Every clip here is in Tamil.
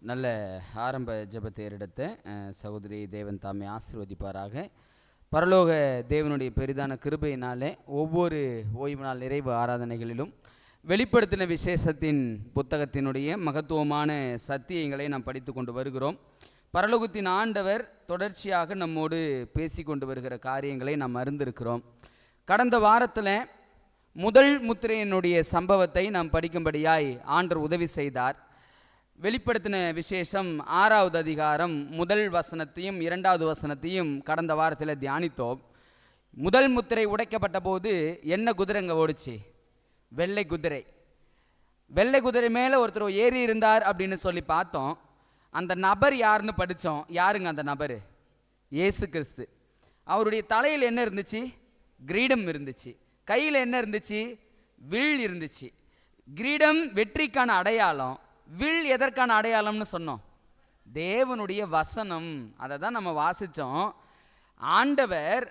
நல்ல ஆரம்ப ஜெபத்தை எடுத்த சகோதரி தேவன் தாமே ஆசீர்வதிப்பாராக. பரலோக தேவனுடைய பெரிதான கிருபையினாலே ஒவ்வொரு ஓய்வு நாள் நிறைவு ஆராதனைகளிலும் வெளிப்படுத்தின விசேஷத்தின் புத்தகத்தினுடைய மகத்துவமான சத்தியங்களை நாம் படித்து கொண்டு வருகிறோம். பரலோகத்தின் ஆண்டவர் தொடர்ச்சியாக நம்மோடு பேசி கொண்டு வருகிற காரியங்களை நாம் அறிந்திருக்கிறோம். கடந்த வாரத்தில் முதல் முத்திரையினுடைய சம்பவத்தை நாம் படிக்கும்படியாய் ஆண்டவர் உதவி செய்தார். வெளிப்படுத்தின விசேஷம் 6வது அதிகாரம் முதல் வசனத்தையும் 2வது வசனத்தையும் கடந்த வாரத்தில் தியானித்தோம். முதல் முத்திரை உடைக்கப்பட்ட போது என்ன குதிரைங்க ஓடிச்சு? வெள்ளை குதிரை. வெள்ளை குதிரை மேலே ஒருத்தர் ஏறி இருந்தார் அப்படின்னு சொல்லி பார்த்தோம். அந்த நபர் யாருன்னு படித்தோம். யாருங்க அந்த நபர்? இயேசு கிறிஸ்து. அவருடைய தலையில் என்ன இருந்துச்சு? கிரீடம் இருந்துச்சு. கையில் என்ன இருந்துச்சு? வில் இருந்துச்சு. கிரீடம் வெற்றிக்கான அடையாளம், வில் எதற்கான அடையாளம்னு சொன்னோம்? தேவனுடைய வசனம். அதை தான் நம்ம வாசித்தோம். ஆண்டவர்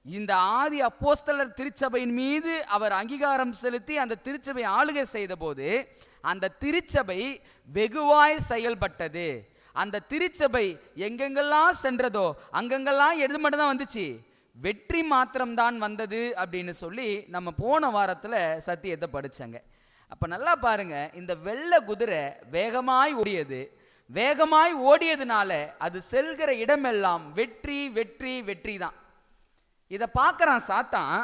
இந்த ஆதி அப்போஸ்தலர் திருச்சபையின் மீது அவர் அங்கீகாரம் செலுத்தி அந்த திருச்சபை ஆளுகை செய்த போது அந்த திருச்சபை வெகுவாய் செயல்பட்டது. அந்த திருச்சபை எங்கெங்கெல்லாம் சென்றதோ அங்கெங்கெல்லாம் எது மட்டும் தான் வந்துச்சு? வெற்றி மாத்திரம்தான் வந்தது அப்படின்னு சொல்லி நம்ம போன வாரத்தில் சத்தியத்தை படித்தங்க. அப்போ நல்லா பாருங்க, இந்த வெள்ளை குதிரை வேகமாய் ஓடியது. வேகமாய் ஓடியதுனால அது செல்கிற இடமெல்லாம் வெற்றி வெற்றி வெற்றி தான். இதை பார்க்குறான் சாத்தான்.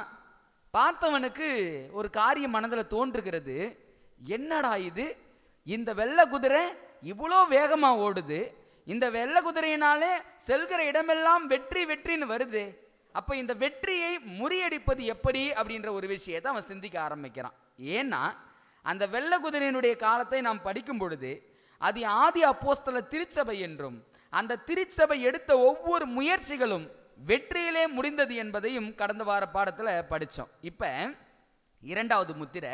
பார்த்தவனுக்கு ஒரு காரியம் மனதில் தோன்றுகிறது. என்னடா இது, இந்த வெள்ளை குதிரை இவ்வளோ வேகமாக ஓடுது, இந்த வெள்ளை குதிரையினாலே செல்கிற இடமெல்லாம் வெற்றி வெற்றின்னு வருது. அப்போ இந்த வெற்றியை முறியடிப்பது எப்படி அப்படின்ற ஒரு விஷயத்தை அவன் சிந்திக்க ஆரம்பிக்கிறான். ஏன்னா அந்த வெள்ளை குதிரையினுடைய காலத்தை நாம் படிக்கும் பொழுது அது ஆதி அப்போஸ்தலர் திருச்சபை என்றும் அந்த திருச்சபை எடுத்த ஒவ்வொரு முயற்சிகளும் வெற்றியிலே முடிந்தது என்பதையும் கடந்த வார பாடத்தில் படித்தோம். இப்போ 2வது முத்திரை.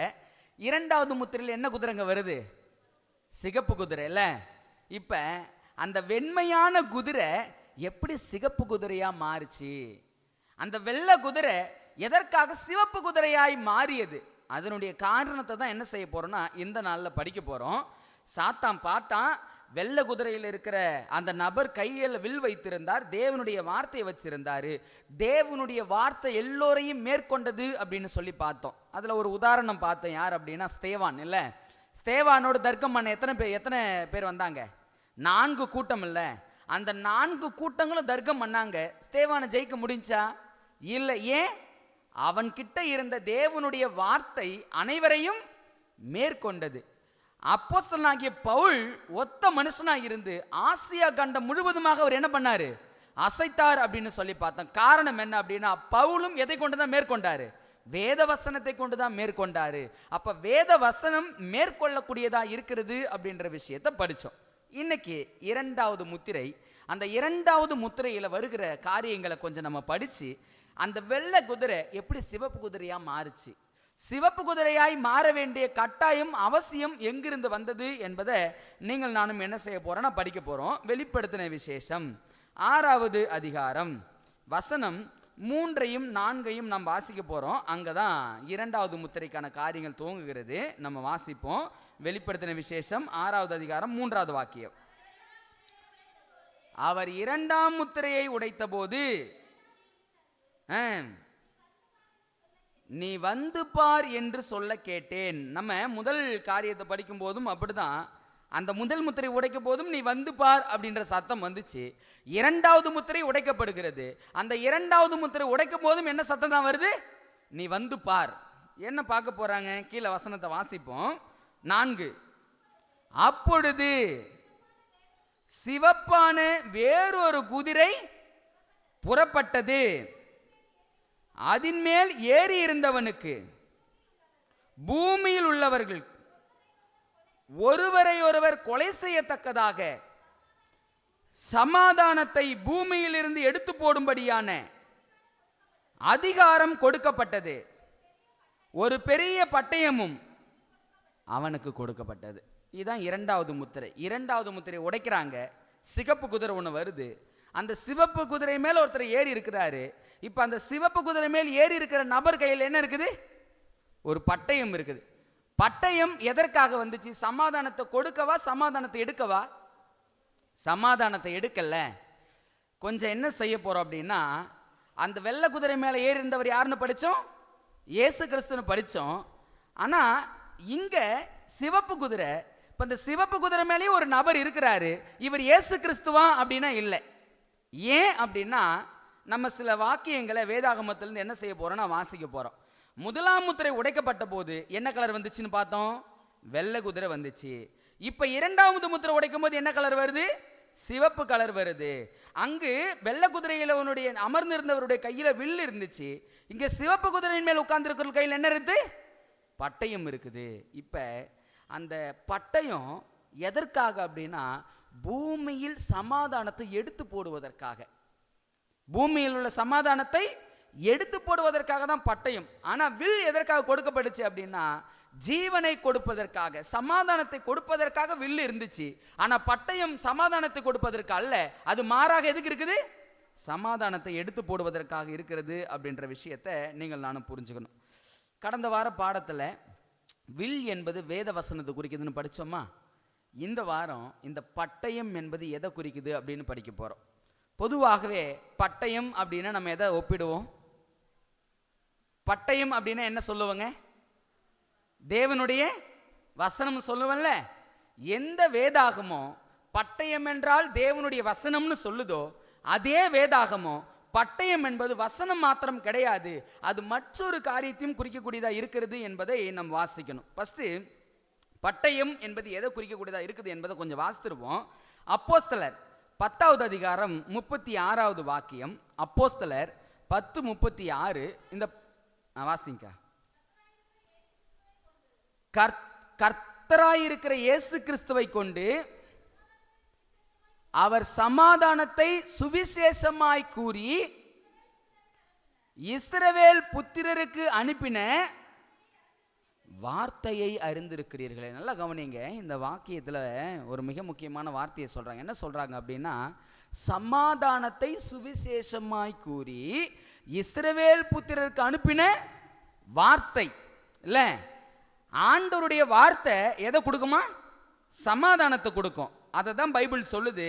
2வது முத்திரையில் என்ன குதிரைங்க வருது? சிகப்பு குதிரை இல்லை? இப்போ அந்த வெண்மையான குதிரை எப்படி சிகப்பு குதிரையாக மாறுச்சு? அந்த வெள்ளை குதிரை எதற்காக சிவப்பு குதிரையாய் மாறியது? அதனுடைய காரணத்தை தான் என்ன செய்ய போகிறோன்னா இந்த நாளில் படிக்க போகிறோம். சாத்தான் பார்த்தான், வெள்ளை குதிரையில் இருக்கிற அந்த நபர் கையில் வில் வைத்திருந்தார், தேவனுடைய வார்த்தையை வச்சிருந்தார். தேவனுடைய வார்த்தை எல்லோரையும் மேற்கொண்டது அப்படின்னு சொல்லி பார்த்தோம். அதில் ஒரு உதாரணம் பார்த்தோம். யார் அப்படின்னா ஸ்தேவான் இல்லை? ஸ்தேவானோட தர்க்கம் பண்ண எத்தனை பேர் வந்தாங்க? 4 கூட்டம் இல்லை? அந்த 4 கூட்டங்களும் தர்க்கம் பண்ணாங்க. ஸ்தேவானை ஜெயிக்க முடிஞ்சா? இல்லை. ஏன்? அவன்கிட்ட இருந்த தேவனுடைய வார்த்தை அனைவரையும் மேற்கொண்டது. அப்போஸ்தலனாகிய பவுல் ஒத்த மனுஷனாக இருந்து ஆசியா கண்டம் முழுவதுமாக அவர் என்ன பண்ணாரு? அசைத்தார் அப்படின்னு சொல்லி பார்த்தோம். காரணம் என்ன அப்படின்னா பவுலும் எதை கொண்டுதான் மேற்கொண்டாரு? வேத வசனத்தை கொண்டுதான் மேற்கொண்டாரு. அப்ப வேத வசனம் மேற்கொள்ளக்கூடியதா இருக்கிறது அப்படின்ற விஷயத்தை படித்தோம். இன்னைக்கு 2வது முத்திரை. அந்த 2வது முத்திரையில வருகிற காரியங்களை கொஞ்சம் நம்ம படிச்சு அந்த வெள்ளை குதிரை எப்படி சிவப்பு குதிரையா மாறுச்சு, சிவப்பு குதிரையாய் மாற வேண்டிய கட்டாயம் அவசியம் எங்கிருந்து வந்தது என்பதை நீங்கள் நானும் என்ன செய்ய போறோம்னா படிக்க போறோம். வெளிப்படுத்தின விசேஷம் 6வது அதிகாரம் வசனம் 3ஐயும் 4ஐயும் நாம் வாசிக்க போறோம். அங்கதான் 2வது முத்திரைக்கான காரியங்கள் துவங்குகிறது. நம்ம வாசிப்போம். வெளிப்படுத்தின விசேஷம் 6வது அதிகாரம் 3வது வாக்கியம். அவர் 2ஆம் முத்திரையை உடைத்த போது நீ வந்து பார் என்று சொல்ல கேட்டேன். நம்ம முதல் காரியத்தை படிக்கும் போதும் அப்படிதான். அந்த முதல் முத்திரை உடைக்கும் போதும் நீ வந்து பார் அப்படின்ற சத்தம் வந்துச்சு. 2வது முத்திரை உடைக்கப்படுகிறது. அந்த 2வது முத்திரை உடைக்கும் போதும் என்ன சத்தம் தான் வருது? நீ வந்து பார். என்ன பார்க்க போறாங்க? கீழே வசனத்தை வாசிப்போம். 4. அப்பொழுது சிவப்பான வேறொரு குதிரை புறப்பட்டது. அதன் மேல் ஏறி இருந்தவனுக்கு பூமியில் உள்ளவர்கள் ஒருவரை ஒருவர் கொலை செய்யத்தக்கதாக சமாதானத்தை பூமியில் இருந்து எடுத்து போடும்படியான அதிகாரம் கொடுக்கப்பட்டது. ஒரு பெரிய பட்டயமும் அவனுக்கு கொடுக்கப்பட்டது. இதுதான் 2வது முத்திரை. 2வது முத்திரை உடைக்கிறாங்க. சிகப்பு குதிரை ஒன்று வருது. அந்த சிவப்பு குதிரை மேல் ஒருத்தர் ஏறி இருக்கிறாரு. இப்போ அந்த சிவப்பு குதிரை மேல் ஏறி இருக்கிற நபர் கையில் என்ன இருக்குது? ஒரு பட்டயம் இருக்குது. பட்டயம் எதற்காக வந்துச்சு? சமாதானத்தை கொடுக்கவா, சமாதானத்தை எடுக்கவா? சமாதானத்தை எடுக்கல. கொஞ்சம் என்ன செய்ய போறோம் அப்படின்னா, அந்த வெள்ளை குதிரை மேலே ஏறி இருந்தவர் யாருன்னு படித்தோம்? இயேசு கிறிஸ்துன்னு படித்தோம். ஆனால் இங்கே சிவப்பு குதிரை, இப்போ இந்த சிவப்பு குதிரை மேலேயும் ஒரு நபர் இருக்கிறாரு. இவர் இயேசு கிறிஸ்துவா அப்படின்னா இல்லை. ஏன் அப்படின்னா, நம்ம சில வாக்கியங்களை வேதாகமத்திலிருந்து என்ன செய்ய போறோம்னா வாசிக்க போறோம். முதலாம் முத்திரை உடைக்கப்பட்ட போது என்ன கலர் வந்துச்சுன்னு பார்த்தோம்? வெள்ளை குதிரை வந்துச்சு. இப்போ இரண்டாவது முத்திரை உடைக்கும் போது என்ன கலர் வருது? சிவப்பு கலர் வருது. அங்கு வெள்ளை குதிரையில் அமர்ந்திருந்தவருடைய கையில் வில் இருந்துச்சு. இங்கே சிவப்பு குதிரையின் மேல் உட்கார்ந்துருக்கிற கையில் என்ன இருக்குது? பட்டயம் இருக்குது. இப்போ அந்த பட்டயம் எதற்காக அப்படின்னா, பூமியில் சமாதானத்தை எடுத்து போடுவதற்காக, பூமியில் உள்ள சமாதானத்தை எடுத்து போடுவதற்காக தான் பட்டயம். ஆனால் வில் எதற்காக கொடுக்கப்பட்டுச்சு அப்படின்னா, ஜீவனை கொடுப்பதற்காக, சமாதானத்தை கொடுப்பதற்காக வில் இருந்துச்சு. ஆனால் பட்டயம் சமாதானத்தை கொடுப்பதற்கு அல்ல, அது மாறாக எதுக்கு இருக்குது? சமாதானத்தை எடுத்து போடுவதற்காக இருக்கிறது அப்படின்ற விஷயத்தை நீங்கள் நானும் புரிஞ்சுக்கணும். கடந்த வார பாடத்தில் வில் என்பது வேத வசனத்தை குறிக்குதுன்னு படித்தோமா? இந்த வாரம் இந்த பட்டயம் என்பது எதை குறிக்குது அப்படின்னு படிக்க போகிறோம். பொதுவாகவே பட்டயம் அப்படின்னா நம்ம எதை ஒப்பிடுவோம்? பட்டயம் அப்படின்னா என்ன சொல்லுவோங்க? தேவனுடைய வசனம் சொல்லுவல்ல. எந்த வேதாகமோ பட்டயம் என்றால் தேவனுடைய வசனம்னு சொல்லுதோ, அதே வேதாகமோ பட்டயம் என்பது வசனம் மாத்திரம் கிடையாது, அது மற்றொரு காரியத்தையும் குறிக்கக்கூடியதாக இருக்கிறது என்பதை நாம் வாசிக்கணும். ஃபர்ஸ்ட் பட்டயம் என்பது எதை குறிக்கக்கூடியதாக இருக்குது என்பதை கொஞ்சம் வாசித்துருவோம். அப்போஸ்தலர் 10வது அதிகாரம் 36வது வாக்கியம். அப்போஸ்தலர் 10:36. இந்த வாசிங்க. கர்த்தராயிருக்கிற இயேசு கிறிஸ்துவை கொண்டு அவர் சமாதானத்தை சுவிசேஷமாய் கூறி இஸ்ரவேல் புத்திரருக்கு அனுப்பின வார்த்தையை அறிந்திருக்கிறீர்களே. நல்லா கவனிங்க, இந்த வாக்கியத்தில் ஒரு மிக முக்கியமான வார்த்தையை சொல்றாங்க. என்ன சொல்றாங்க அப்படின்னா, சமாதானத்தை சுவிசேஷமாய் கூறி இஸ்ரவேல் புத்திரருக்கு அனுப்பின வார்த்தை இல்ல, ஆண்டவருடைய வார்த்தை எதை கொடுக்குமா? சமாதானத்தை கொடுக்கும். அதை தான் பைபிள் சொல்லுது.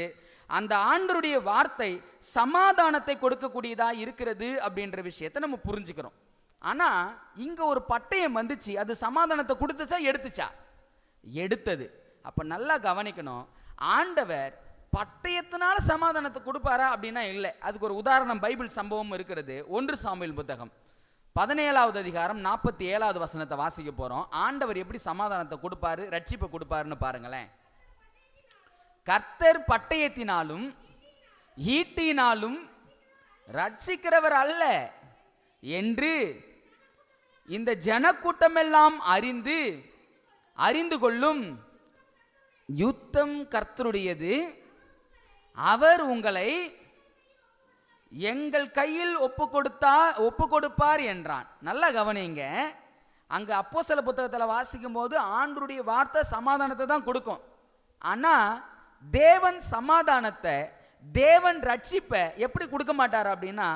அந்த ஆண்டவருடைய வார்த்தை சமாதானத்தை கொடுக்கக்கூடியதா இருக்கிறது அப்படின்ற விஷயத்தை நம்ம புரிஞ்சுக்கிறோம். ஆனா இங்க ஒரு பட்டயம் வந்துச்சு, அது சமாதானத்தை கொடுத்துச்சா எடுத்துச்சா? எடுத்தது. அப்ப நல்லா கவனிக்கணும், ஆண்டவர் பட்டயத்தினால சமாதானத்தை கொடுப்பாரா அப்படின்னா இல்லை. அதுக்கு ஒரு உதாரணம் பைபிள் சம்பவம் இருக்கிறது. 1 சாமுவேல் புத்தகம் 17வது அதிகாரம் 47வது வசனத்தை வாசிக்க போறோம். ஆண்டவர் எப்படி சமாதானத்தை கொடுப்பாரு, ரட்சிப்பை கொடுப்பாருன்னு பாருங்களேன். கர்த்தர் பட்டயத்தினாலும் ஈட்டினாலும் ரட்சிக்கிறவர் அல்ல என்று இந்த ஜனக்கூட்டமெல்லாம் அறிந்து கொள்ளும். யுத்தம் கர்த்தருடையது, அவர் உங்களை எங்கள் கையில் ஒப்பு கொடுப்பார் என்றான். நல்லா கவனிங்க, அங்க அப்போஸ்தல புத்தகத்தில் வாசிக்கும் போது ஆண்டவருடைய வார்த்தை சமாதானத்தை தான் கொடுக்கும். ஆனா தேவன் சமாதானத்தை, தேவன் ரட்சிப்பை எப்படி கொடுக்க மாட்டார் அப்படின்னா,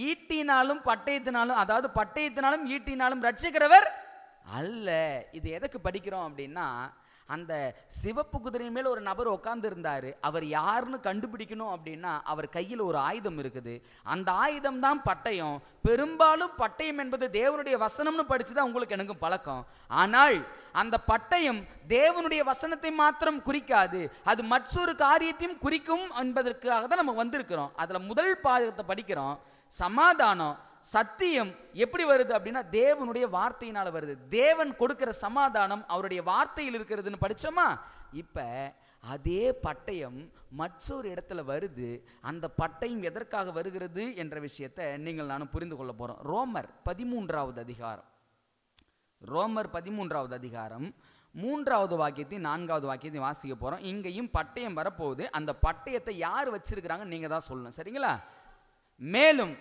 ஈட்டினாலும் பட்டயத்தினாலும், அதாவது பட்டயத்தினாலும் ஈட்டினாலும் ரட்சிக்கிறவர் அல்ல. இது எதுக்கு படிக்கிறோம் அப்படின்னா, அந்த சிவப்பு குதிரையின் மேல் ஒரு நபர் உட்கார்ந்து இருந்தாரு. அவர் யாருன்னு கண்டுபிடிக்கணும் அப்படின்னா அவர் கையில் ஒரு ஆயுதம் இருக்குது. அந்த ஆயுதம் தான் பட்டயம். பெரும்பாலும் பட்டயம் என்பது தேவனுடைய வசனம்னு படிச்சுதான் உங்களுக்கு எனக்கும் பழக்கம். ஆனால் அந்த பட்டயம் தேவனுடைய வசனத்தை மாத்திரம் குறிக்காது, அது மற்றொரு காரியத்தையும் குறிக்கும் என்பதற்காக தான் நம்ம வந்திருக்கிறோம். அதுல முதல் பாகத்தை படிக்கிறோம். சமாதானம், சத்தியம் எப்படி வருது அப்படின்னா தேவனுடைய வார்த்தையினால வருது. தேவன் கொடுக்கிற சமாதானம் அவருடைய வார்த்தையில் இருக்கிறதுன்னு படிச்சோமா? இப்ப அதே பட்டயம் மற்றொரு இடத்துல வருது. அந்த பட்டயம் எதற்காக வருகிறது என்ற விஷயத்தை நீங்கள் நானும் புரிந்து கொள்ள போறோம். ரோமர் 13வது அதிகாரம், ரோமர் 13வது அதிகாரம் 3வது வாக்கியத்தையும் 4வது வாக்கியத்தையும் வாசிக்க போறோம். இங்கேயும் பட்டயம் வரப்போகுது. அந்த பட்டயத்தை யார் வச்சிருக்கிறாங்க நீங்க தான் சொல்லணும், சரிங்களா? மேலும்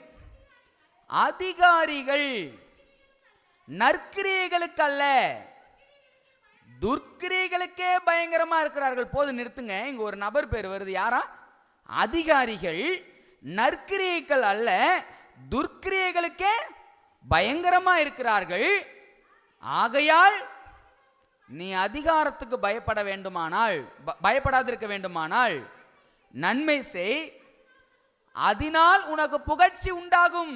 அதிகாரிகள் நற்கிரியைகளுக்கு அல்ல துர்க்கிரியைகளுக்கே பயங்கரமா இருக்கிறார்கள். போது நிறுத்துங்க, இங்க ஒரு நபர் பேர் வருது. யாரா? அதிகாரிகள் நற்கிரியைகள் அல்ல துர்க்கிரியைகளுக்கே பயங்கரமா இருக்கிறார்கள். ஆகையால் நீ அதிகாரத்துக்கு பயப்படாதிருக்க வேண்டுமானால் நன்மை செய், அதனால் உனக்கு புகழ்ச்சி உண்டாகும்.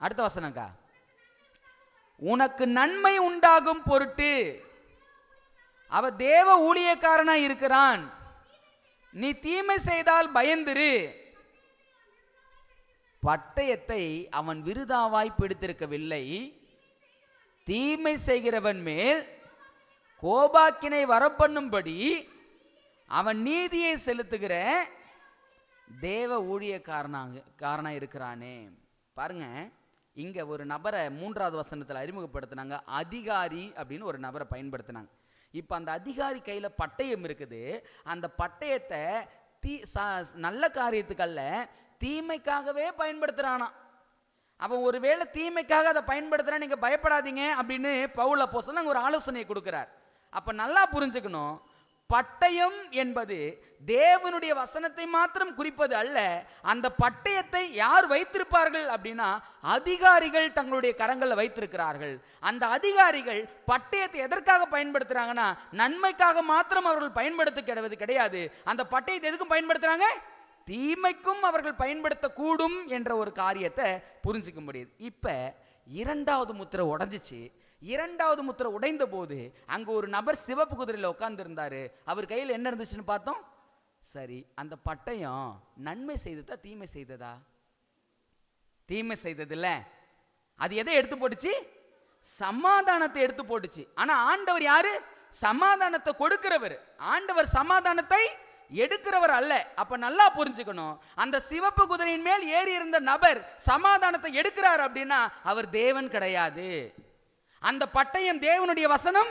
அடுத்த வசனங்க, உனக்கு நன்மை உண்டாகும் பொருட்டு. அவ தேவ ஊழியக்காரனா இருக்கிறான். நீ தீமை செய்தால் பயந்திரு. பட்டயத்தை அவன் விருதாவாய் பிடித்திருக்கவில்லை. தீமை செய்கிறவன் மேல் கோபாக்கினை வரப்பண்ணும்படி அவன் நீதியை செலுத்துகிற தேவ ஊழியக்காரனா இருக்கிறானே. பாருங்க, இங்க ஒரு நபரை 3வது வசனத்தில் அறிமுகப்படுத்தினாங்க. அதிகாரி அப்படின்னு ஒரு நபரை பயன்படுத்தினாங்க. இப்ப அந்த அதிகாரி கையில பட்டயம் இருக்குது. அந்த பட்டயத்தை நல்ல காரியத்துக்கல்ல, தீமைக்காகவே பயன்படுத்துறானா. அவன் ஒருவேளை தீமைக்காக அதை பயன்படுத்துறான், நீங்க பயப்படாதீங்க அப்படின்னு பவுல் அப்போஸ்தலன் ஒரு ஆலோசனை கொடுக்கிறார். அப்ப நல்லா புரிஞ்சுக்கணும், பட்டயம் என்பது தேவனுடைய வசனத்தை மாத்திரம் குறிப்பது அல்ல. அந்த பட்டயத்தை யார் வைத்திருப்பார்கள் அப்படின்னா, அதிகாரிகள் தங்களுடைய கரங்களில் வைத்திருக்கிறார்கள். அந்த அதிகாரிகள் பட்டயத்தை எதற்காக பயன்படுத்துறாங்கன்னா, நன்மைக்காக மாத்திரம் அவர்கள் பயன்படுத்த கிடையாது. அந்த பட்டயத்தை எதுக்கும் பயன்படுத்துறாங்க, தீமைக்கும் அவர்கள் பயன்படுத்தக்கூடும் என்ற ஒரு காரியத்தை புரிஞ்சிக்க முடியுது. இப்ப 2வது முத்திரை உடைஞ்சிச்சு. 2வது முத்திரை உடைந்த போது அங்க ஒரு நபர் சிவப்பு குதிரையில் உட்கார்ந்து இருந்தாரு. அவர் கையில் என்ன இருந்துச்சுன்னு பார்த்தோம். சரி, அந்த பட்டயம் நன்மை செய்ததா தீமை செய்ததா? தீமை செய்தது இல்ல. அது எதை எடுத்து போட்டுச்சு? சமாதானத்தை எடுத்து போட்டுச்சு. ஆனா ஆண்டவர் யாரு? சமாதானத்தை கொடுக்கிறவர். ஆண்டவர் சமாதானத்தை எடுக்கிறவர் அல்ல. அப்ப நல்லா புரிஞ்சுக்கணும், அந்த சிவப்பு குதிரையின் மேல் ஏறி இருந்த நபர் சமாதானத்தை எடுக்கிறார் அப்படின்னா அவர் தேவன் கிடையாது. அந்த பட்டயம் தேவனுடைய வசனம்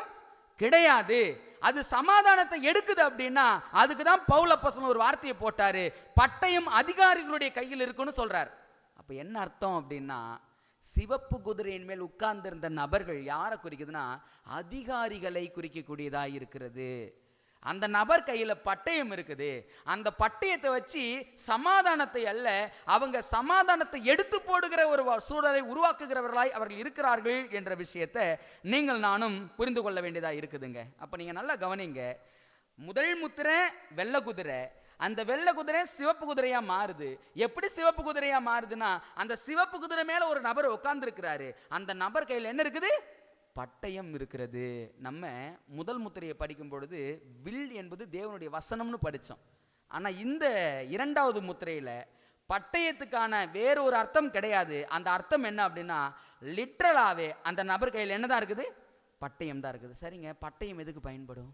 கிடையாது. அது சமாதானத்தை எடுக்குது அப்படின்னா அதுக்கு தான் பவுல் அப்போஸ்தலன் ஒரு வார்த்தையை போட்டாரு, பட்டயம் அதிகாரிகளுடைய கையில் இருக்குன்னு சொல்றார். அப்ப என்ன அர்த்தம் அப்படின்னா, சிவப்பு குதிரையின் மேல் உட்கார்ந்திருந்த நபர்கள் யாரை குறிக்குதுன்னா அதிகாரிகளை குறிக்கக்கூடியதா இருக்கிறது. அந்த நபர் கையில பட்டயம் இருக்குது. அந்த பட்டயத்தை வச்சு சமாதானத்தை அல்ல, அவங்க சமாதானத்தை எடுத்து போடுகிற ஒரு சூழலை உருவாக்குகிறவர்களாய் அவர்கள் இருக்கிறார்கள் என்ற விஷயத்தை நீங்கள் நானும் புரிந்து கொள்ள வேண்டியதா இருக்குதுங்க. அப்ப நீங்க நல்லா கவனிங்க. முதல் முத்திரை வெள்ளை குதிரை, அந்த வெள்ளை குதிரை சிவப்பு குதிரையா மாறுது. எப்படி சிவப்பு குதிரையா மாறுதுன்னா, அந்த சிவப்பு குதிரை மேல ஒரு நபர் உட்கார்ந்து இருக்கிறாரு. அந்த நபர் கையில் என்ன இருக்குது? பட்டயம் இருக்கிறது. நம்ம முதல் முத்திரையை படிக்கும் பொழுது வில் என்பது தேவனுடைய வசனம்னு படித்தோம். ஆனால் இந்த 2வது முத்திரையில் பட்டயத்துக்கான வேறொரு அர்த்தம் கிடையாது. அந்த அர்த்தம் என்ன அப்படின்னா, லிட்ரலாகவே அந்த நபர் கையில் என்னதான் இருக்குது? பட்டயம் தான் இருக்குது. சரிங்க, பட்டயம் எதுக்கு பயன்படும்?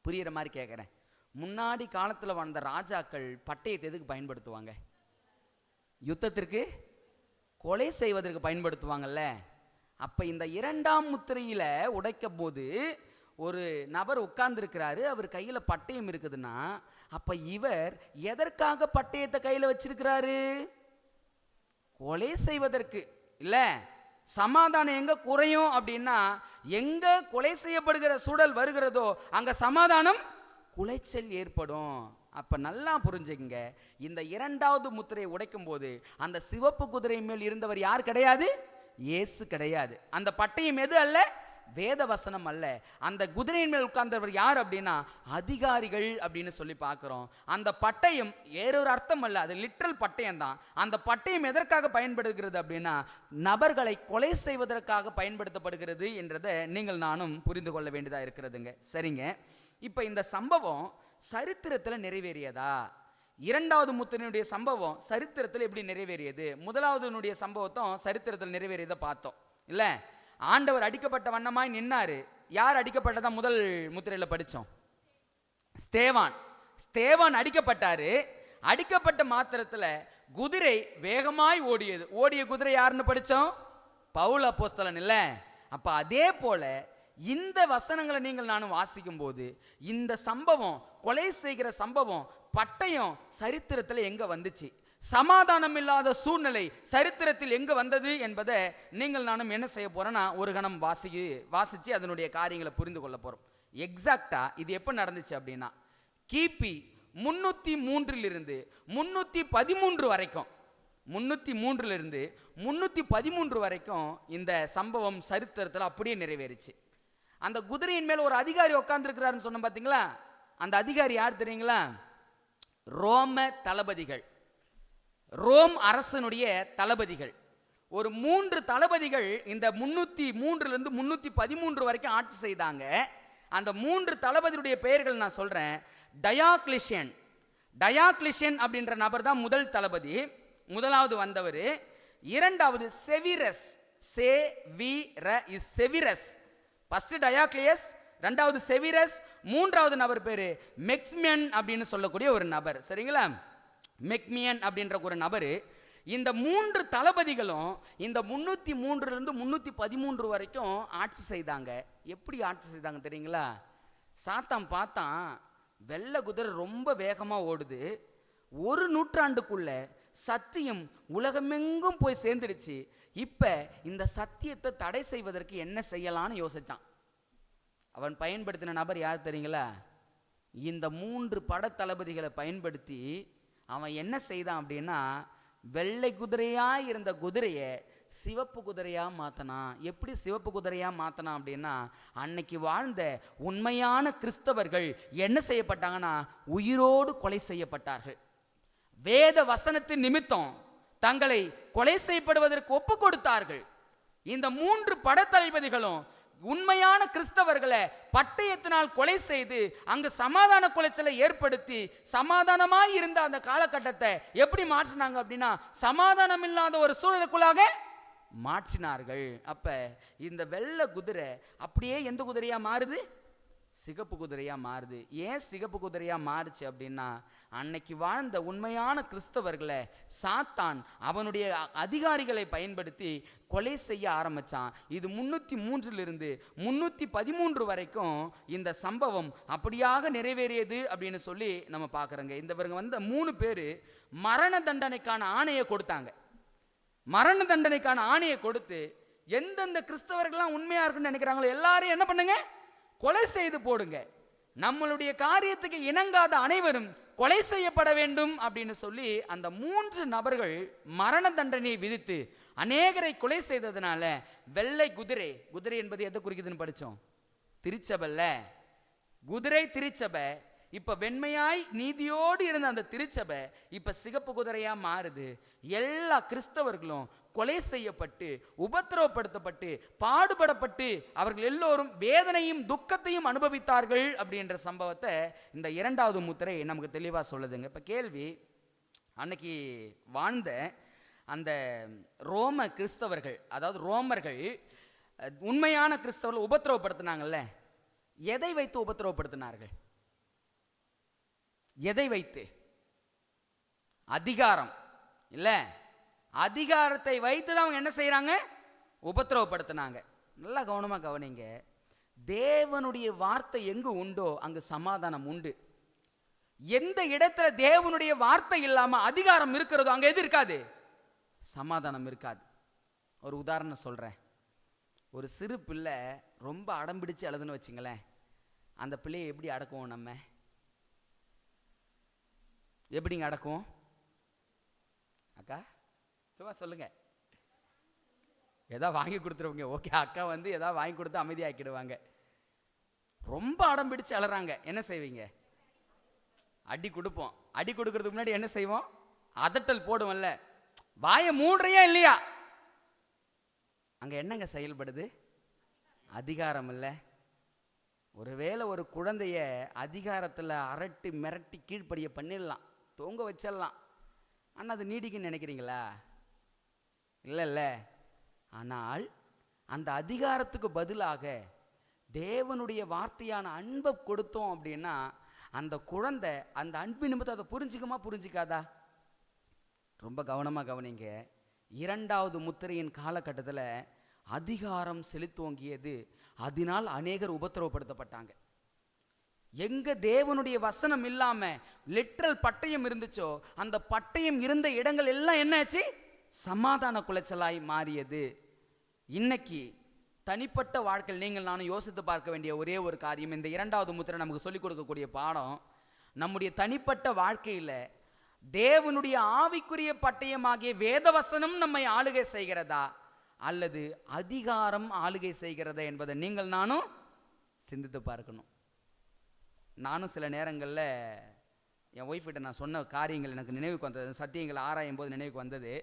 புரிகிற மாதிரி கேட்குறேன். முன்னாடி காலத்தில் வாழ்ந்த ராஜாக்கள் பட்டயத்தை எதுக்கு பயன்படுத்துவாங்க? யுத்தத்திற்கு, கொலை செய்வதற்கு பயன்படுத்துவாங்கல்ல. அப்ப இந்த 2ஆம் முத்திரையில உடைக்கும் போது ஒரு நபர் உட்கார்ந்து இருக்கிறாரு, அவர் கையில பட்டயம் இருக்குதுன்னா, அப்ப இவர் எதற்காக பட்டயத்தை கையில வச்சிருக்கிறாரு? கொலை செய்வதற்கு இல்ல. சமாதானம் எங்க குறையும் அப்படின்னா, எங்க கொலை செய்யப்படுகிற சூழல் வருகிறதோ அங்க சமாதானம் குலைச்சல் ஏற்படும். அப்ப நல்லா புரிஞ்சுங்க, இந்த 2வது முத்திரையை உடைக்கும் போது அந்த சிவப்பு குதிரை மேல் இருந்தவர் யார் கிடையாது? இயேசு கிடையாது. அந்த பட்டயம் எது அல்ல? வேத வசனம் அல்ல. அந்த குதிரையின் மேல் உட்கார்ந்தவர் யார் அப்படின்னா அதிகாரிகள் அப்படின்னு சொல்லி பார்க்கிறோம். அந்த பட்டயம் வேறொரு அர்த்தம் அல்ல, அது லிட்ரல் பட்டயம் தான். அந்த பட்டயம் எதற்காக பயன்படுகிறது அப்படின்னா நபர்களை கொலை செய்வதற்காக பயன்படுத்தப்படுகிறது என்றதை நீங்கள் நானும் புரிந்து கொள்ள வேண்டியதா இருக்கிறதுங்க. சரிங்க, இப்ப இந்த சம்பவம் சரித்திரத்தில் நிறைவேறியதா? 2வது முத்திரையினுடைய சம்பவம் சரித்திரத்தில் எப்படி நிறைவேறியது? முதலாவதுனுடைய சம்பவத்தும் சரித்திரத்தில் நிறைவேறியதை பார்த்தோம் இல்ல. ஆண்டவர் அடிக்கப்பட்ட வண்ணமாய் நின்னாரு. யார் அடிக்கப்பட்டதா முதல் முத்திரையில படிச்சோம்? ஸ்தேவான். ஸ்தேவான் அடிக்கப்பட்டாரு. அடிக்கப்பட்ட மாத்திரத்தில் குதிரை வேகமாய் ஓடியது. ஓடிய குதிரை யாருன்னு படிச்சோம்? பவுல் அப்போஸ்தலன் இல்ல. அப்ப அதே போல இந்த வசனங்களை நீங்கள் நானும் வாசிக்கும் போது இந்த சம்பவம், கொலை செய்கிற சம்பவம், பட்டயம் சரித்திரத்தில் எங்க வந்துச்சு, சமாதானம் இல்லாத சூழ்நிலை சரித்திரத்தில் எங்க வந்தது என்பதை நீங்கள் நானும் என்ன செய்ய போறோம்னா ஒரு கணம் வாசிச்சு அதனுடைய காரியங்களை புரிந்து கொள்ள போறோம். எக்ஸாக்டா இது எப்ப நடந்துச்சு அப்படின்னா கிபி 303 313 வரைக்கும், 303 313 வரைக்கும் இந்த சம்பவம் சரித்திரத்தில் அப்படியே நிறைவேறிச்சு. அந்த குதிரையின் மேல் ஒரு அதிகாரி உட்கார்ந்து இருக்கிறாருன்னு சொன்ன பார்த்தீங்களா? அந்த அதிகாரி யார் தெரியுங்களா? ரோம தளபதிகள், ரோம் அரசனுடைய தளபதிகள். ஒரு 3 தளபதிகள் இந்த 303 313 வரைக்கும் ஆட்சி செய்தாங்க. அந்த 3 தளபதியுடைய பெயர்கள் நான் சொல்றேன். டயாக்லிஷியன் அப்படின்ற நபர் தான் முதல் தளபதி, முதலாவது வந்தவர். இரண்டாவது செவிரஸ், செவிரஸ். ஃபர்ஸ்ட் டயாக்லியஸ், ரெண்டாவது செவிரஸ், மூன்றாவது நபர் பேரு மெக்மியன் அப்படின்னு சொல்லக்கூடிய ஒரு நபர். சரிங்களா? மெக்மியன் அப்படின்ற ஒரு நபர். இந்த 3 தளபதிகளும் இந்த 303 313 வரைக்கும் ஆட்சி செய்தாங்க. எப்படி ஆட்சி செய்தாங்க தெரியுங்களா? சாத்தான் பார்த்தான், வெள்ளை குதிரை ரொம்ப வேகமாக ஓடுது, ஒரு நூற்றாண்டுக்குள்ள சத்தியம் உலகமெங்கும் போய் சேர்ந்துடுச்சு, இப்போ இந்த சத்தியத்தை தடை செய்வதற்கு என்ன செய்யலான்னு யோசிச்சான். அவன் பயன்படுத்தின நபர் யார் தெரியுங்களா? இந்த 3 படத்தளபதிகளை பயன்படுத்தி அவன் என்ன செய்தான் அப்படின்னா, வெள்ளை குதிரையா இருந்த குதிரையை சிவப்பு குதிரையா மாத்தனான். எப்படி சிவப்பு குதிரையா மாத்தனான் அப்படின்னா, அன்னைக்கு வாழ்ந்த உண்மையான கிறிஸ்தவர்கள் என்ன செய்யப்பட்டாங்கன்னா உயிரோடு கொலை செய்யப்பட்டார்கள். வேத வசனத்தின் நிமித்தம் தங்களை கொலை செய்யப்படுவதற்கு ஒப்பு கொடுத்தார்கள். இந்த 3 படத்தளபதிகளும் உண்மையான கிறிஸ்தவர்களை பட்டயத்தினால் கொலை செய்து அங்கு சமாதான குலைச்சலை ஏற்படுத்தி சமாதானமாய் இருந்த அந்த காலகட்டத்தை எப்படி மாற்றினாங்க அப்படின்னா, சமாதானம் இல்லாத ஒரு சூழலுக்குள்ளாக மாற்றினார்கள். அப்ப இந்த வெள்ளை குதிரை அப்படியே எந்த குதிரையா மாறுது? சிகப்பு குதிரையா மாறுது. ஏன் சிகப்பு குதிரையா மாறுச்சு அப்படின்னா, அன்னைக்கு வாழ்ந்த உண்மையான கிறிஸ்தவர்களை சாத்தான் அவனுடைய அதிகாரிகளை பயன்படுத்தி கொலை செய்ய ஆரம்பிச்சான். இது 303 313 வரைக்கும் இந்த சம்பவம் அப்படியாக நிறைவேறியது அப்படின்னு சொல்லி நம்ம பார்க்குறோங்க. இவங்க வந்த 3 பேர் மரண தண்டனைக்கான ஆணையை கொடுத்தாங்க. மரண தண்டனைக்கான ஆணையை கொடுத்து எந்தெந்த கிறிஸ்தவர்கள்லாம் உண்மையா இருக்குன்னு நினைக்கிறாங்களோ எல்லாரும் என்ன பண்ணுங்க? கொலை செய்து போடுங்க. நம்மளுடைய காரியத்துக்கு இணங்காத அனைவரும் கொலை செய்யப்பட வேண்டும் அப்படின்னு சொல்லி அந்த 3 நபர்கள் மரண தண்டனையை விதித்து அநேகரை கொலை செய்ததுனால வெள்ளை குதிரை, குதிரை என்பது எதை குறிக்குதுன்னு படித்தோம்? திருச்சபைல குதிரை திருச்சபை. இப்ப வெண்மையாய் நீதியோடு இருந்த அந்த திருச்சபை இப்ப சிகப்பு குதிரையா மாறுது. எல்லா கிறிஸ்தவர்களும் கொலை செய்யப்பட்டு உபத்திரவப்படுத்தப்பட்டு பாடுபடப்பட்டு அவர்கள் எல்லோரும் வேதனையும் துக்கத்தையும் அனுபவித்தார்கள் அப்படின்ற சம்பவத்தை இந்த 2வது முத்திரை நமக்கு தெளிவாக சொல்லுதுங்க. இப்போ கேள்வி, அன்னைக்கு வாழ்ந்த அந்த ரோம கிறிஸ்தவர்கள், அதாவது ரோமர்கள் உண்மையான கிறிஸ்தவர்கள் உபத்திரவப்படுத்தினாங்கல்ல, எதை வைத்து உபத்திரவப்படுத்தினார்கள்? எதை வைத்து? அதிகாரம் இல்ல, அதிகாரத்தை வைத்து தான் அவங்க என்ன செய்யறாங்க? உபத்திரவப்படுத்தினாங்க. நல்லா கவனமா கவனிங்க. தேவனுடைய வார்த்தை எங்கு உண்டோ அங்கு சமாதானம் உண்டு. எந்த இடத்துல தேவனுடைய வார்த்தை இல்லாம அதிகாரம் இருக்கிறதோ அங்க எது இருக்காது? சமாதானம் இருக்காது. ஒரு உதாரணம் சொல்றேன். ஒரு சிறு பிள்ளை ரொம்ப அடம்பிடிச்சு அழுதுன்னு வச்சுங்களேன், அந்த பிள்ளையை எப்படி அடக்குவோம்? நம்ம எப்படிங்க அடக்குவோம்? அக்கா சும்மா சொல்லுங்க. ஏதாவது வாங்கி கொடுத்துருவீங்க. ஓகே, அக்கா வந்து ஏதாவது வாங்கி கொடுத்து அமைதியாக்கிடுவாங்க. ரொம்ப அடம் பிடிச்சு அழறாங்க, என்ன செய்வீங்க? அடி கொடுப்போம். அடி கொடுக்கறதுக்கு முன்னாடி என்ன செய்வோம்? அதட்டல் போடுவோம்ல, வாயை மூடுறியா இல்லையா? அங்க என்னங்க செயல்படுது? அதிகாரம் இல்ல. ஒருவேளை ஒரு குழந்தைய அதிகாரத்தில் அரட்டி மிரட்டி கீழ்ப்படிய பண்ணிடலாம், தூங்க வச்சிடலாம். ஆனால் அது நீடிக்குன்னு நினைக்கிறீங்களா? இல்லைல்ல. ஆனால் அந்த அதிகாரத்துக்கு பதிலாக தேவனுடைய வார்த்தையான அன்பை கொடுத்தோம் அப்படின்னா அந்த குழந்தை அந்த அன்பு நிமித்தம் அதை புரிஞ்சுக்குமா புரிஞ்சிக்காதா? ரொம்ப கவனமாக கவனிங்க. 2வது முத்திரையின் காலகட்டத்தில் அதிகாரம் செலுத்தோங்கியது. அதனால் அநேகர் உபத்திரவப்படுத்தப்பட்டாங்க. எங்க தேவனுடைய வசனம் இல்லாம லிட்ரல் பட்டயம் இருந்துச்சோ அந்த பட்டயம் இருந்த இடங்கள் எல்லாம் என்னாச்சு? சமாதான குலைச்சலாய் மாறியது. இன்னைக்கு தனிப்பட்ட வாழ்க்கையில் நீங்கள் நானும் யோசித்து பார்க்க வேண்டிய ஒரே ஒரு காரியம், இந்த 2வது முத்திரை நமக்கு சொல்லிக் கொடுக்கக்கூடிய பாடம், நம்முடைய தனிப்பட்ட வாழ்க்கையில் தேவனுடைய ஆவிக்குரிய பட்டயமாகிய வேதவசனம் நம்மை ஆளுகை செய்கிறதா அல்லது அதிகாரம் ஆளுகை செய்கிறதா என்பதை நீங்கள் நானும் சிந்தித்து பார்க்கணும். நானும் சில நேரங்களில் என் ஒய்ஃப்கிட்ட நான் சொன்ன காரியங்கள் எனக்கு நினைவுக்கு வந்தது, சத்தியங்களை ஆராயும் போது நினைவுக்கு வந்தது.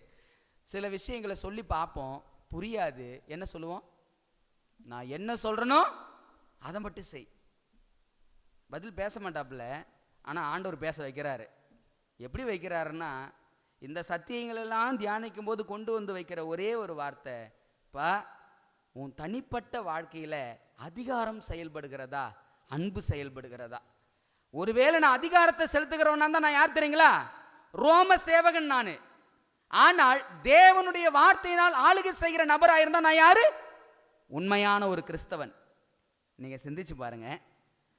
சில விஷயங்களை சொல்லி பார்ப்போம், புரியாது. என்ன சொல்லுவோம்? நான் என்ன சொல்கிறேனோ அதை மட்டும் செய். பதில் பேச மாட்டாப்புல, ஆனால் ஆண்டவர் பேச வைக்கிறாரு. எப்படி வைக்கிறாருன்னா, இந்த சத்தியங்களெல்லாம் தியானிக்கும் போது கொண்டு வந்து வைக்கிற ஒரே ஒரு வார்த்தை, பா உன் தனிப்பட்ட வாழ்க்கையில் அதிகாரம் செயல்படுகிறதா, அன்பு செயல்படுகிறதா? ஒருவேளை நான் அதிகாரத்தை செலுத்துகிறவனா தான் நான் யார் தெரியுங்களா? ரோம சேவகன் நான். ஆனால் தேவனுடைய வார்த்தையினால் ஆளுகை செய்கிற நபராயிருந்தா நான் யாரு? உண்மையான ஒரு கிறிஸ்தவன். நீங்க சிந்திச்சு பாருங்க,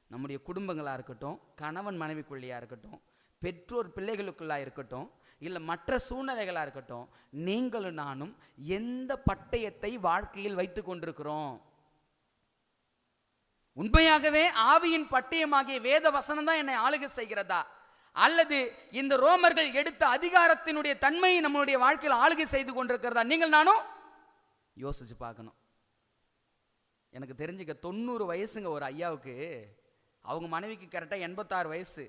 நம்முடைய குடும்பங்களா இருக்கட்டும், கணவன் மனைவிக்குள்ளையா இருக்கட்டும், பெற்றோர் பிள்ளைகளுக்குள்ளா இருக்கட்டும், இல்லை மற்ற சூழ்நிலைகளா இருக்கட்டும், நீங்களும் நானும் எந்த பட்டயத்தை வாழ்க்கையில் வைத்து கொண்டிருக்கிறோம்? உண்மையாகவே ஆவியின் பட்டயமாகிய வேத வசனம் தான் என்னை ஆளுகை செய்கிறதா, அல்லது இந்த ரோமர்கள் எடுத்த அதிகாரத்தினுடைய தன்மையை நம்மளுடைய வாழ்க்கையில் ஆளுகை செய்து கொண்டிருக்கிறதா? நீங்கள் நானும் யோசிச்சு பார்க்கணும். எனக்கு தெரிஞ்சுக்க 90 வயசுங்க ஒரு ஐயாவுக்கு. அவங்க மனைவிக்கு கரெக்டாக 86 வயசு.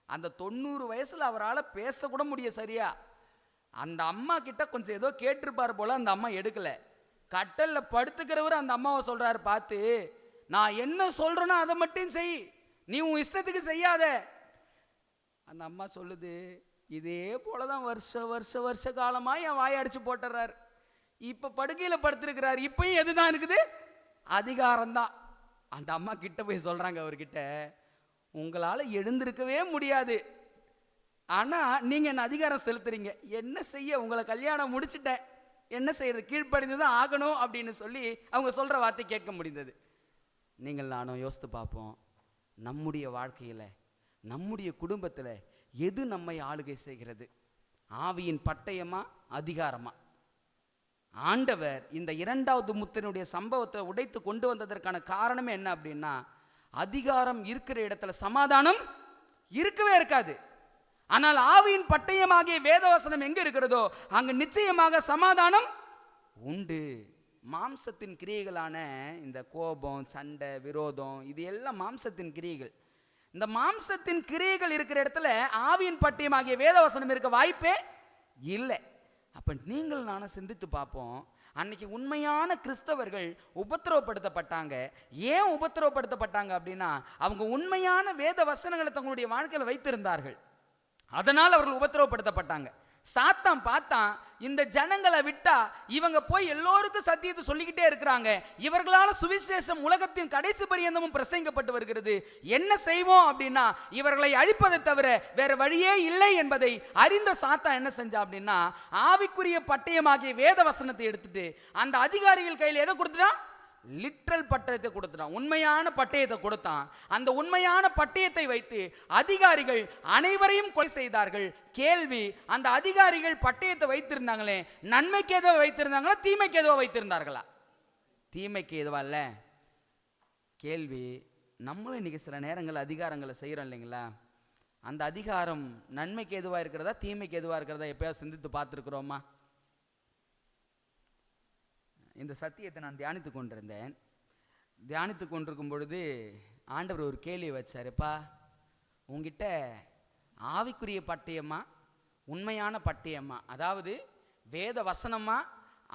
அந்த 90 வயசுல அவரால் பேசக்கூட முடியும் சரியா. அந்த அம்மா கிட்ட கொஞ்சம் ஏதோ கேட்டிருப்பார் போல, அந்த அம்மா எடுக்கல. கட்டல்ல படுத்துக்கிறவர் அந்த அம்மாவை சொல்றாரு பார்த்து, நான் என்ன சொல்றேனோ அதை மட்டும் செய், நீ உன் இஷ்டத்துக்கு செய்யாத. அந்த அம்மா சொல்லுது, இதே போலதான் வருஷ காலமா என் வாயை அடிச்சு போட்டுறாரு. இப்ப படுக்கையில படுத்திருக்கிறார், இப்பயும் எதுதான் இருக்குது? அதிகாரம்தான். அந்த அம்மா கிட்ட போய் சொல்றாங்க அவர்கிட்ட, உங்களால எழுந்திருக்கவே முடியாது, ஆனா நீங்க என்ன அதிகாரம் செலுத்துறீங்க, என்ன செய்ய? உங்களை கல்யாணம் முடிச்சுட்டேன், என்ன செய்யறது, கீழ்ப்படிந்துதான் ஆகணும் அப்படின்னு சொல்லி அவங்க சொல்ற வார்த்தை கேட்க முடிந்தது. நீங்கள் நானும் யோசித்து பார்ப்போம், நம்முடைய வாழ்க்கையில், நம்முடைய குடும்பத்தில் எது நம்மை ஆளுகை செய்கிறது? ஆவியின் பட்டயமா, அதிகாரமா? ஆண்டவர் இந்த 2வது முத்தினுடைய சம்பவத்தை உடைத்து கொண்டு வந்ததற்கான காரணமே என்ன அப்படின்னா, அதிகாரம் இருக்கிற இடத்துல சமாதானம் இருக்கவே இருக்காது. ஆனால் ஆவியின் பட்டயமாகிய வேதவசனம் எங்க இருக்கிறதோ அங்கு நிச்சயமாக சமாதானம் உண்டு. மாம்சத்தின் கிரியைகளான இந்த கோபம், சண்டை, விரோதம், இது எல்லாம் மாம்சத்தின் கிரியைகள். இந்த மாம்சத்தின் கிரியைகள் இருக்கிற இடத்துல ஆவியின் பட்டயமாகிய வேதவசனம் இருக்க வாய்ப்பே இல்லை. அப்ப நீங்கள் நானும் சிந்தித்து பார்ப்போம், அன்னைக்கு உண்மையான கிறிஸ்தவர்கள் உபத்திரவப்படுத்தப்பட்டாங்க. ஏன் உபத்திரவப்படுத்தப்பட்டாங்க அப்படின்னா, அவங்க உண்மையான வேத வசனங்களை தங்களுடைய வாழ்க்கையில் வைத்திருந்தார்கள். அதனால் அவர்கள் உபத்திரவப்படுத்தப்பட்டாங்க. சாத்தான் பார்த்தான், இந்த ஜனங்களை விட்டா இவங்க போய் எல்லோருக்கும் சத்தியத்தை சொல்லிக்கிட்டே இருக்கிறாங்க, இவர்களால சுவிசேஷம் உலகத்தின் கடைசி பரியந்தமும் பிரசங்கப்பட்டு வருகிறது, என்ன செய்வோம் அப்படின்னா இவர்களை அழிப்பதை தவிர வேற வழியே இல்லை என்பதை அறிந்த சாத்தான் என்ன செஞ்சா அப்படின்னா, ஆவிக்குரிய பட்டயமாகிய வேத வசனத்தை எடுத்துட்டு அந்த அதிகாரிகள் கையில் எதை கொடுத்துட்டான்? லிட்ரல் பட்டயத்தை கொடுத்தான், உண்மையான பட்டயத்தை கொடுத்தான். அந்த உண்மையான பட்டயத்தை வைத்து அதிகாரிகள் அனைவரையும் கொலை செய்தார்கள். கேள்வி, அந்த அதிகாரிகள் பட்டயத்தை வைத்திருந்தாங்களே, நன்மைக்கு ஏதோ வைத்திருந்தாங்களா, தீமைக்கு ஏதோ வைத்திருந்தார்களா? தீமைக்கு ஏதுவா இல்ல. கேள்வி, நம்மளும் இன்னைக்கு சில நேரங்கள் அதிகாரங்களை செய்யறோம் இல்லைங்களா? அந்த அதிகாரம் நன்மைக்கு எதுவா இருக்கிறதா, தீமைக்கு எதுவா இருக்கிறதா எப்பயாவது சிந்தித்து பார்த்துருக்குறோமா? இந்த சத்தியத்தை நான் தியானித்து கொண்டிருந்தேன். தியானித்து கொண்டிருக்கும் பொழுது ஆண்டவர் ஒரு கேள்வி வச்சாருப்பா, உங்ககிட்ட ஆவிக்குரிய பட்டயமா, உண்மையான பட்டயமா, அதாவது வேத வசனமா,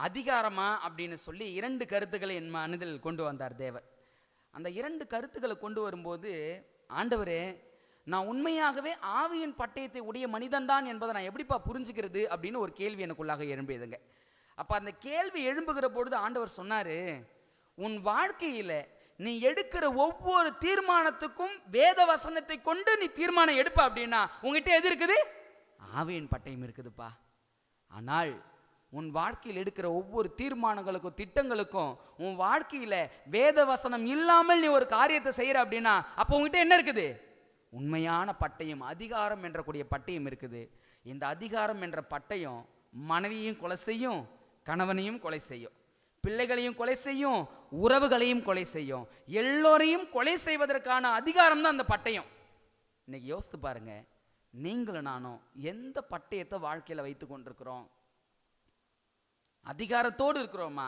அதிகாரமா அப்படின்னு சொல்லி 2 கருத்துக்களை என் மனதில் கொண்டு வந்தார் தேவர். அந்த 2 கருத்துக்களை கொண்டு வரும்போது, ஆண்டவரே, நான் உண்மையாகவே ஆவியின் பட்டயத்தை உடைய மனிதன் தான் என்பதை நான் எப்படிப்பா புரிஞ்சுக்கிறது அப்படின்னு ஒரு கேள்வி எனக்குள்ளாக எழும்பியதுங்க. அப்ப அந்த கேள்வி எழும்புகிற பொழுது ஆண்டவர் சொன்னாரு, உன் வாழ்க்கையில நீ எடுக்கிற ஒவ்வொரு தீர்மானத்துக்கும் வேத வசனத்தை கொண்டு நீ தீர்மானம் எடுப்ப அப்படின்னா உங்ககிட்ட எது இருக்குது? ஆவியின் பட்டயம் இருக்குதுப்பா. ஆனால் உன் வாழ்க்கையில் எடுக்கிற ஒவ்வொரு தீர்மானங்களுக்கும் திட்டங்களுக்கும் உன் வாழ்க்கையில வேத வசனம் இல்லாமல் நீ ஒரு காரியத்தை செய்யற அப்படின்னா அப்போ உங்ககிட்ட என்ன இருக்குது? உண்மையான பட்டயம், அதிகாரம் என்ற கூடிய பட்டயம் இருக்குது. இந்த அதிகாரம் என்ற பட்டயம் மனைவியையும் கொலை செய்யும், கணவனையும் கொலை செய்யும், பிள்ளைகளையும் கொலை செய்யும், உறவுகளையும் கொலை செய்யும், எல்லோரையும் கொலை செய்வதற்கான அதிகாரம் தான் அந்த பட்டயம். இன்னைக்கு யோசித்து பாருங்க, நீங்களும் நானும் எந்த பட்டயத்தை வாழ்க்கையில் வைத்து கொண்டிருக்கிறோம்? அதிகாரத்தோடு இருக்கிறோமா,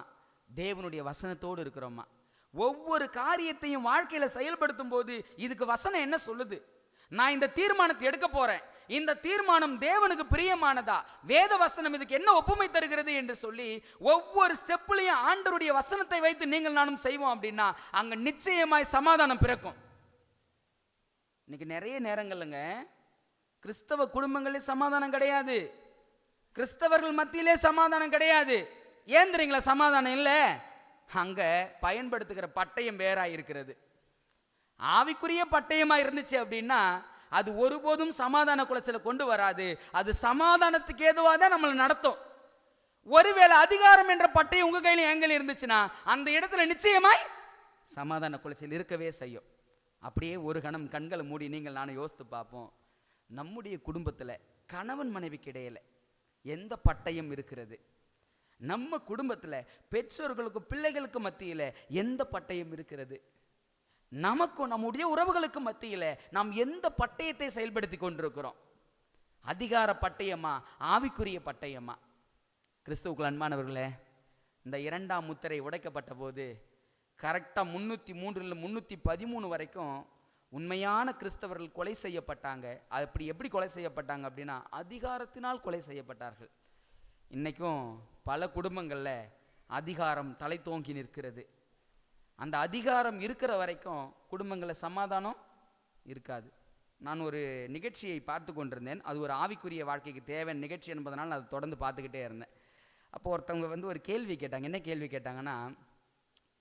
தேவனுடைய வசனத்தோடு இருக்கிறோமா? ஒவ்வொரு காரியத்தையும் வாழ்க்கையில் செயல்படுத்தும் போது இதுக்கு வசனம் என்ன சொல்லுது, நான் இந்த தீர்மானத்தை எடுக்க போறேன், இந்த தீர்மானம் தேவனுக்கு பிரியமானதா, வேத வசனம் இதுக்கு என்ன ஒப்புமை தருகிறது என்று சொல்லி ஒவ்வொரு ஸ்டெப்லையும் ஆண்டவருடைய வசனத்தை வைத்து நீங்கள் நானும் செய்வோம் அப்படின்னா அங்க நிச்சயமாய் சமாதானம் பிறக்கும். இன்னைக்கு நிறைய நேரங்கள்ங்க கிறிஸ்தவ குடும்பங்களில் சமாதானம் கிடையாது, கிறிஸ்தவர்கள் மத்தியிலே சமாதானம் கிடையாது. ஏன் தெரியுங்களா சமாதானம் இல்லை? அங்க பயன்படுத்துகிற பட்டயம் வேறா இருக்கிறது. ஆவிக்குரிய பட்டயமா இருந்துச்சு அப்படின்னா அது ஒருபோதும் சமாதான குலைச்சலை கொண்டு வராது. அது சமாதானத்துக்கு ஏதுவாக தான் நம்மளை நடத்தும். ஒருவேளை அதிகாரம் என்ற பட்டயம் உங்க கையில எங்கள் இருந்துச்சுன்னா அந்த இடத்துல நிச்சயமாய் சமாதான குலைச்சல் இருக்கவே செய்யும். அப்படியே ஒரு கணம் கண்களை மூடி நீங்கள் நானும் யோசித்து பார்ப்போம். நம்முடைய குடும்பத்தில் கணவன் மனைவிக்கு இடையில எந்த பட்டயம் இருக்கிறது? நம்ம குடும்பத்தில் பெற்றோர்களுக்கு பிள்ளைகளுக்கு மத்தியில் எந்த பட்டயம் இருக்கிறது? நமக்கும் நம்முடைய உறவுகளுக்கு மத்தியில் நாம் எந்த பட்டயத்தை செயல்படுத்தி கொண்டிருக்கிறோம்? அதிகார பட்டயமா, ஆவிக்குரிய பட்டயமா? கிறிஸ்துவுக்குள் அன்பானவர்களே, இந்த 2ஆம் முத்திரை உடைக்கப்பட்ட போது கரெக்டாக 303 313 வரைக்கும் உண்மையான கிறிஸ்தவர்கள் கொலை செய்யப்பட்டாங்க. அப்படி எப்படி கொலை செய்யப்பட்டாங்க அப்படின்னா அதிகாரத்தினால் கொலை செய்யப்பட்டார்கள். இன்னைக்கும் பல குடும்பங்களில் அதிகாரம் தலை தோங்கி நிற்கிறது. அந்த அதிகாரம் இருக்கிற வரைக்கும் குடும்பங்களில் சமாதானம் இருக்காது. நான் ஒரு நிகழ்ச்சியை பார்த்து கொண்டிருந்தேன். அது ஒரு ஆவிக்குரிய வாழ்க்கைக்கு தேவை நிகழ்ச்சி என்பதனால் நான் அதை தொடர்ந்து பார்த்துக்கிட்டே இருந்தேன். அப்போ ஒருத்தவங்க ஒரு கேள்வி கேட்டாங்க. என்ன கேள்வி கேட்டாங்கன்னா,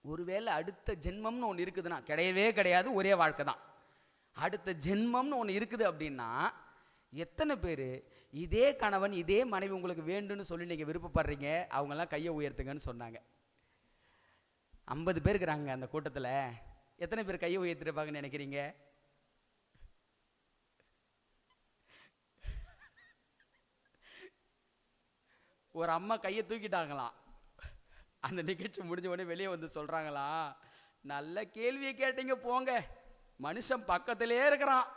ஒருவேளை அடுத்த ஜென்மம்னு ஒன்று இருக்குதுன்னா, கிடையவே கிடையாது, ஒரே வாழ்க்கை தான். அடுத்த ஜென்மம்னு ஒன்று இருக்குது அப்படின்னா எத்தனை பேர் இதே கணவன் இதே மனைவி உங்களுக்கு வேண்டும்னு சொல்லி நீங்கள் விருப்பப்படுறீங்க? அவங்கெல்லாம் கையை உயர்த்துங்கன்னு சொன்னாங்க. 50 பேர் இருக்கிறாங்க அந்த கூட்டத்தில். எத்தனை பேர் கையை உயர்த்திருப்பாங்கன்னு நினைக்கிறீங்க? ஒரு அம்மா கையை தூக்கிட்டாங்களாம். அந்த நிகழ்ச்சி முடிஞ்ச உடனே வெளியே வந்து சொல்றாங்களா, நல்ல கேள்வியை கேட்டீங்க போங்க, மனுஷன் பக்கத்திலே இருக்கிறான்,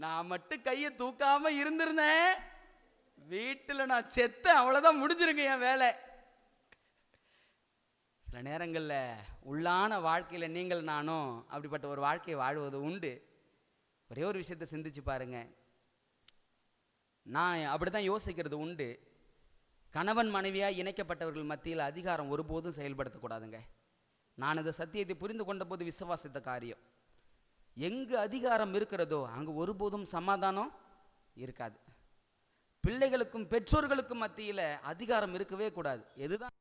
நான் மட்டும் கையை தூக்காம இருந்திருந்தேன் வீட்டில் நான் செத்தேன், அவ்வளோதான், முடிஞ்சிருங்க என் வேலை. சில நேரங்களில் உள்ளான வாழ்க்கையில் நீங்கள் நானும் அப்படிப்பட்ட ஒரு வாழ்க்கையை வாழ்வது உண்டு. ஒரே ஒரு விஷயத்தை சிந்திச்சு பாருங்க. நான் அப்படி தான் யோசிக்கிறது உண்டு. கணவன் மனைவியாக இணைக்கப்பட்டவர்கள் மத்தியில் அதிகாரம் ஒருபோதும் செயல்படுத்தக்கூடாதுங்க. நான் இந்த சத்தியத்தை புரிந்து கொண்ட போது விசுவாசித்த காரியம், எங்கு அதிகாரம் இருக்கிறதோ அங்கு ஒருபோதும் சமாதானம் இருக்காது. பிள்ளைகளுக்கும் பெற்றோர்களுக்கும் மத்தியில் அதிகாரம் இருக்கவே கூடாது. எதுதான்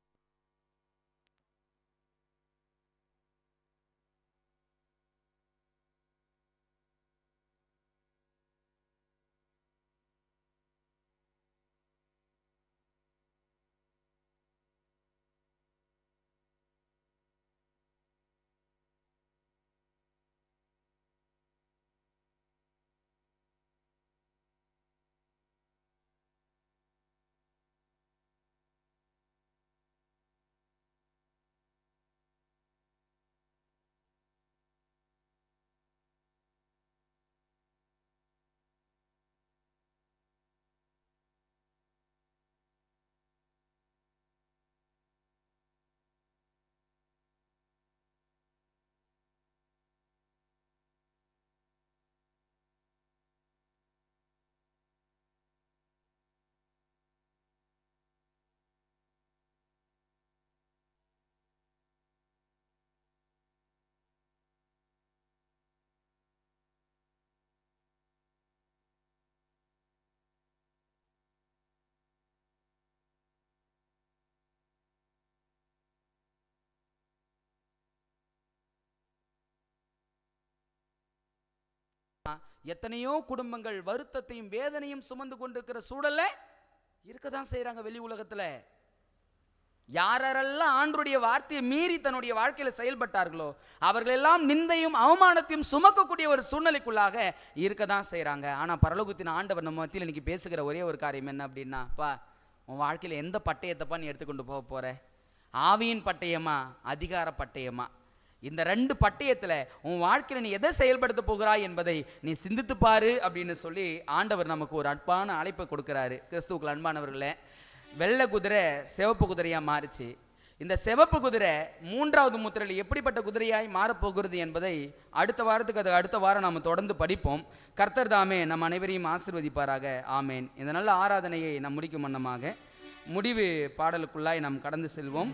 எத்தனையோ குடும்பங்கள் வருத்தத்தையும் வேதனையும் சுமந்து கொண்டிருக்கிற சூழல்ல இருக்கதான் செய்யறாங்க. வெளி உலகத்துல யாரெல்லாம் ஆண்டருடைய வார்த்தையை மீறி தன்னுடைய வாழ்க்கையில செயல்பட்டார்களோ அவர்களெல்லாம் நிந்தையும் அவமானத்தையும் சுமக்கக்கூடிய ஒரு சூழ்நிலைக்குள்ளாக இருக்கதான் செய்யறாங்க. ஆனா பரலோகத்தின் ஆண்டவர் நம்ம மத்தியில் இன்னைக்கு பேசுகிற ஒரே ஒரு காரியம் என்ன அப்படின்னா, பா உன் வாழ்க்கையில எந்த பட்டயத்தைப்பா நீ எடுத்துக்கொண்டு போற? ஆவியின் பட்டயமா, அதிகார பட்டயமா? இந்த 2 பட்டயத்தில் உன் வாழ்க்கையில் நீ எதை செயல்படுத்த போகிறாய் என்பதை நீ சிந்தித்து பாரு அப்படின்னு சொல்லி ஆண்டவர் நமக்கு ஒரு அன்பான அழைப்பை கொடுக்கிறாரு. கிறிஸ்துவுக்குள் அன்பானவர்களே, வெள்ளை குதிரை சிவப்பு குதிரையாக மாறிச்சு. இந்த சிவப்பு குதிரை மூன்றாவது முத்திரையில் எப்படிப்பட்ட குதிரையாய் மாறப்போகிறது என்பதை அடுத்த வாரம் நாம் தொடர்ந்து படிப்போம். கர்த்தர் தாமே நம் அனைவரையும் ஆசீர்வதிப்பாராக. ஆமேன். இந்த நல்ல ஆராதனையை நாம் முடிக்கும் வண்ணமாக முடிவு பாடலுக்குள்ளாய் நாம் கடந்து செல்வோம்.